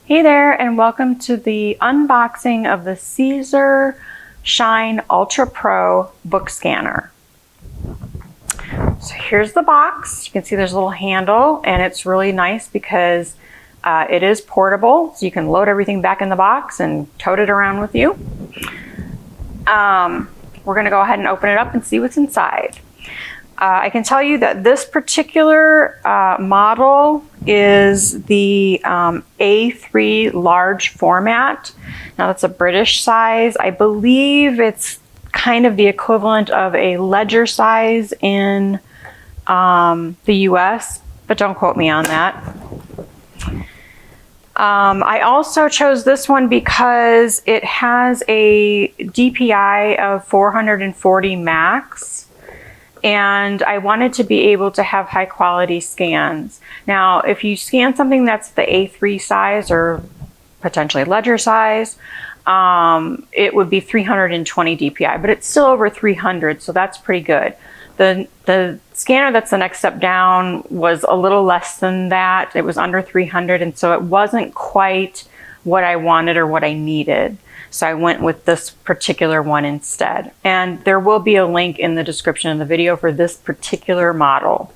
Hey there, and welcome to the unboxing of the CZUR Shine Ultra Pro book scanner. So here's the box. You can see there's a little handle, and it's really nice because it is portable, so you can load everything back in the box and tote it around with you. We're going to go ahead and open it up and see what's inside. I can tell you that this particular model is the A3 large format. Now that's a British size. I believe it's kind of the equivalent of a ledger size in the US, but don't quote me on that. I also chose this one because it has a DPI of 440 max. And I wanted to be able to have high quality scans. Now, if you scan something that's the A3 size or potentially ledger size, it would be 320 DPI, but it's still over 300, so that's pretty good. The scanner that's the next step down was a little less than that. It was under 300, and so it wasn't quite what I wanted or what I needed. So I went with this particular one instead. And there will be a link in the description of the video for this particular model.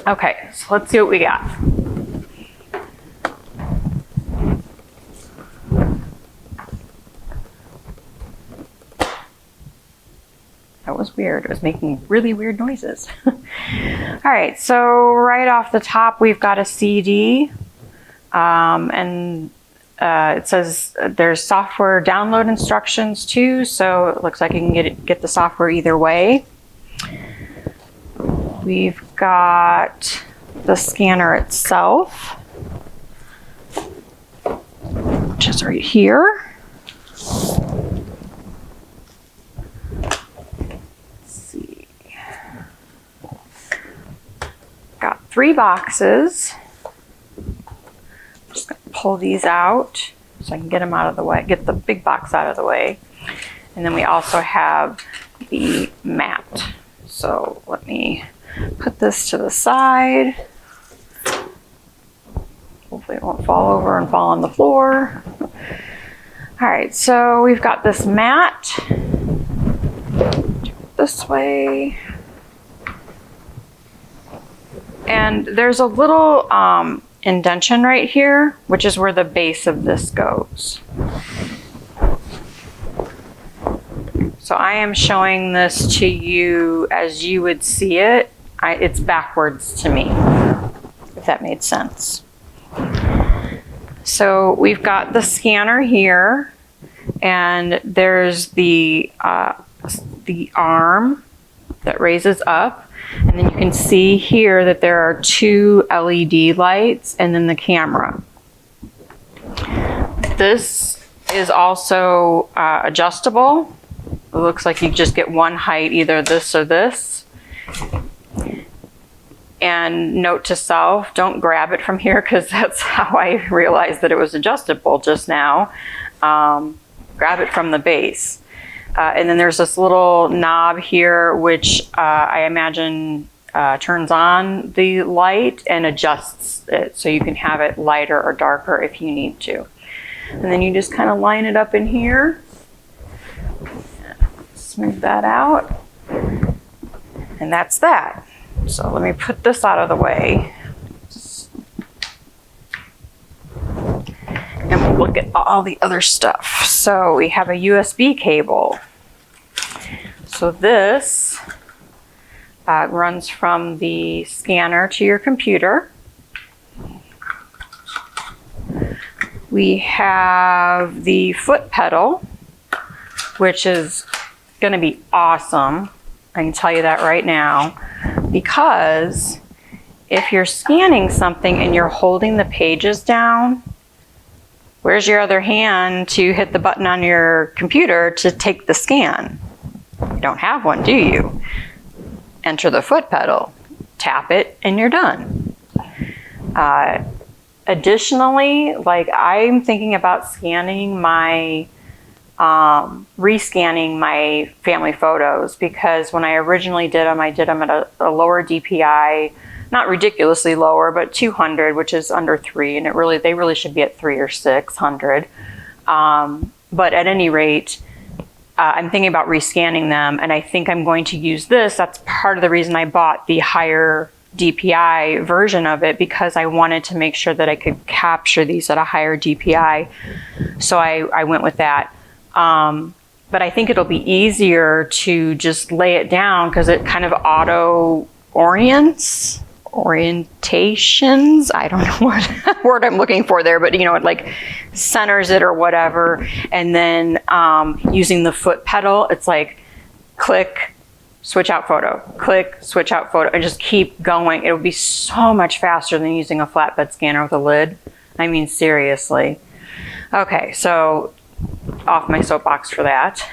Okay, so let's see what we got. That was weird. It was making really weird noises. All right, so right off the top, we've got a CD. It says there's software download instructions too, so it looks like you can get the software either way. We've got the scanner itself, which is right here. Let's see. Got 3 boxes. Just gonna pull these out so I can get them out of the way, get the big box out of the way. And then we also have the mat. So let me put this to the side. Hopefully it won't fall over and fall on the floor. All right, so we've got this mat. Do it this way. And there's a little indentation right here, which is where the base of this goes. So I am showing this to you as you would see it. It's backwards to me, if that made sense. So we've got the scanner here, and there's the arm that raises up. And then you can see here that there are 2 LED lights and then the camera. This is also adjustable. It looks like you just get one height, either this or this. And note to self, don't grab it from here because that's how I realized that it was adjustable just now. Grab it from the base. And then there's this little knob here, which I imagine turns on the light and adjusts it so you can have it lighter or darker if you need to. And then you just kind of line it up in here. Smooth that out. And that's that. So let me put this out of the way. And we'll look at all the other stuff. So we have a USB cable. So this runs from the scanner to your computer. We have the foot pedal, which is going to be awesome. I can tell you that right now, because if you're scanning something and you're holding the pages down, where's your other hand to hit the button on your computer to take the scan? You don't have one, do you? Enter the foot pedal, tap it, and you're done. Additionally, like I'm thinking about scanning my, rescanning my family photos, because when I originally did them, I did them at a lower DPI not ridiculously lower, but 200, which is under 3, and they really should be at 3 or 600. But at any rate, I'm thinking about rescanning them, and I think I'm going to use this. That's part of the reason I bought the higher DPI version of it, because I wanted to make sure that I could capture these at a higher DPI. So I went with that. But I think it'll be easier to just lay it down because it kind of orientations. I don't know what word I'm looking for there, but you know, it like centers it or whatever. And then using the foot pedal, it's like click, switch out photo, click, switch out photo, and just keep going. It would be so much faster than using a flatbed scanner with a lid. I mean, seriously. Okay, so off my soapbox for that.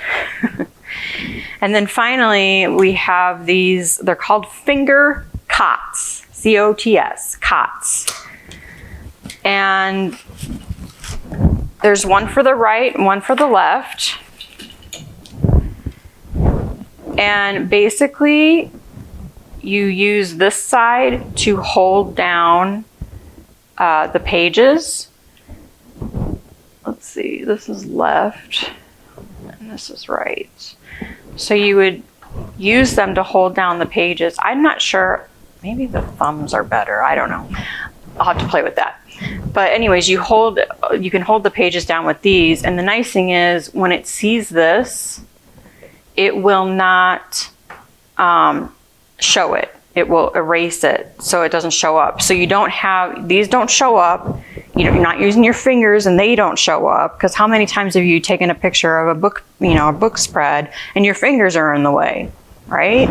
And then finally, we have these, they're called finger cots, C-O-T-S, cots. And there's one for the right and one for the left. And basically, you use this side to hold down the pages. Let's see, this is left and this is right. So you would use them to hold down the pages. I'm not sure, maybe the thumbs are better, I don't know. I'll have to play with that. But anyways, you can hold the pages down with these, and the nice thing is when it sees this, it will not show it. It will erase it so it doesn't show up. So you don't have, these don't show up. You're not using your fingers and they don't show up, because how many times have you taken a picture of a book, you know, a book spread, and your fingers are in the way, right?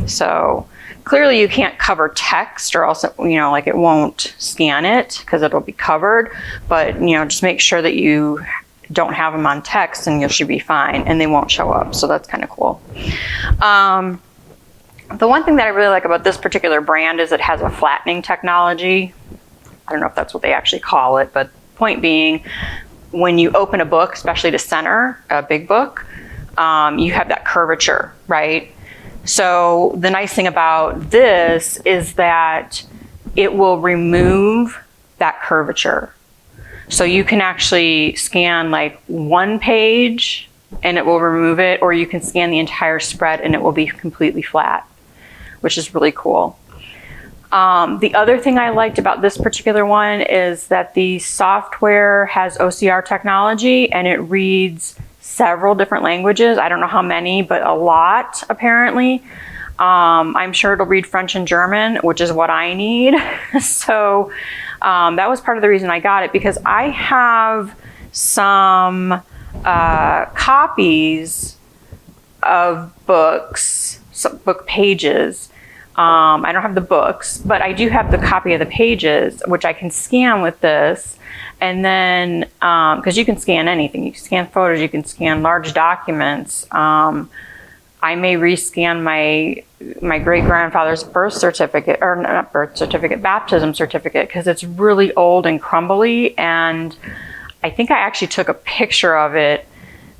So clearly you can't cover text, or else, you know, like it won't scan it because it'll be covered. But, you know, just make sure that you don't have them on text and you should be fine, and they won't show up. So that's kind of cool. The one thing that I really like about this particular brand is it has a flattening technology. I don't know if that's what they actually call it, but point being, when you open a book, especially to center a big book, you have that curvature, right? So the nice thing about this is that it will remove that curvature. So you can actually scan like one page and it will remove it, or you can scan the entire spread and it will be completely flat, which is really cool. The other thing I liked about this particular one is that the software has OCR technology and it reads several different languages. I don't know how many, but a lot apparently. I'm sure it'll read French and German, which is what I need. So that was part of the reason I got it, because I have some copies of books, some book pages. I don't have the books, but I do have the copy of the pages, which I can scan with this. And then, because you can scan anything, you can scan photos, you can scan large documents. I may rescan my great-grandfather's birth certificate, or not birth certificate, baptism certificate, because it's really old and crumbly. And I think I actually took a picture of it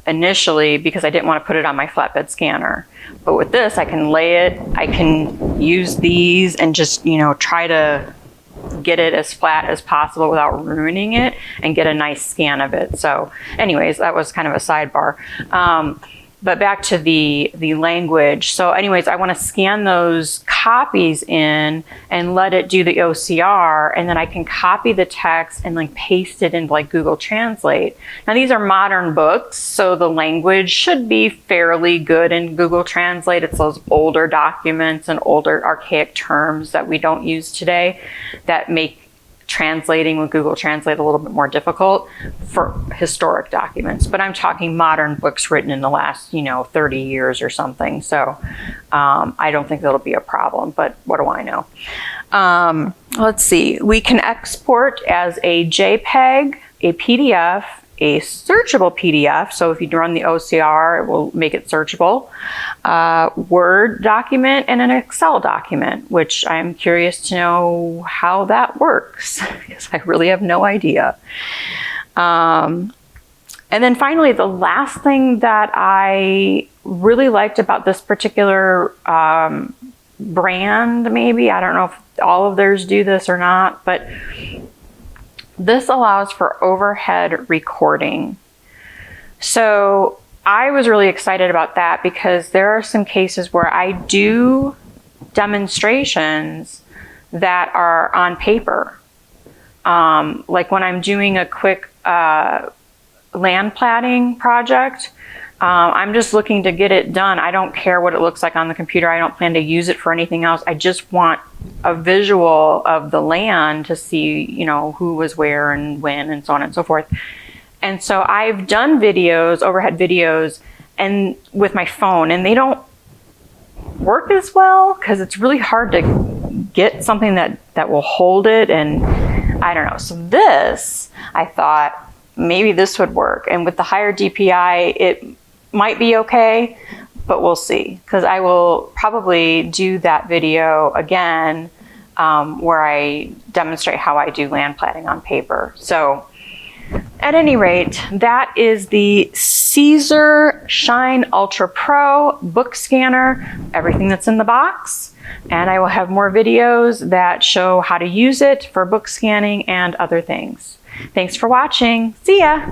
initially because I didn't want to put it on my flatbed scanner. But with this, I can lay it, I can use these and just, you know, try to get it as flat as possible without ruining it and get a nice scan of it. So anyways, that was kind of a sidebar. But back to the language. So anyways, I want to scan those copies in and let it do the OCR, and then I can copy the text and like paste it into like Google Translate. Now these are modern books, so the language should be fairly good in Google Translate. It's those older documents and older archaic terms that we don't use today that make translating with Google Translate a little bit more difficult for historic documents. But I'm talking modern books written in the last, 30 years or something. So I don't think that'll be a problem, but what do I know? Let's see, we can export as a JPEG, a PDF, a searchable PDF. So if you run the OCR, it will make it searchable. Word document and an Excel document, which I'm curious to know how that works because I really have no idea. And then finally, the last thing that I really liked about this particular brand, maybe. I don't know if all of theirs do this or not, but this allows for overhead recording. So I was really excited about that because there are some cases where I do demonstrations that are on paper. Like when I'm doing a quick land platting project, I'm just looking to get it done. I don't care what it looks like on the computer. I don't plan to use it for anything else. I just want a visual of the land to see, you know, who was where and when and so on and so forth. And so I've done videos, overhead videos, and with my phone, and they don't work as well because it's really hard to get something that will hold it, and I don't know. So this, I thought maybe this would work, and with the higher DPI, it might be okay, but we'll see, because I will probably do that video again where I demonstrate how I do land platting on paper. So at any rate, that is the CZUR Shine Ultra Pro book scanner, everything that's in the box. And I will have more videos that show how to use it for book scanning and other things. Thanks for watching. See ya.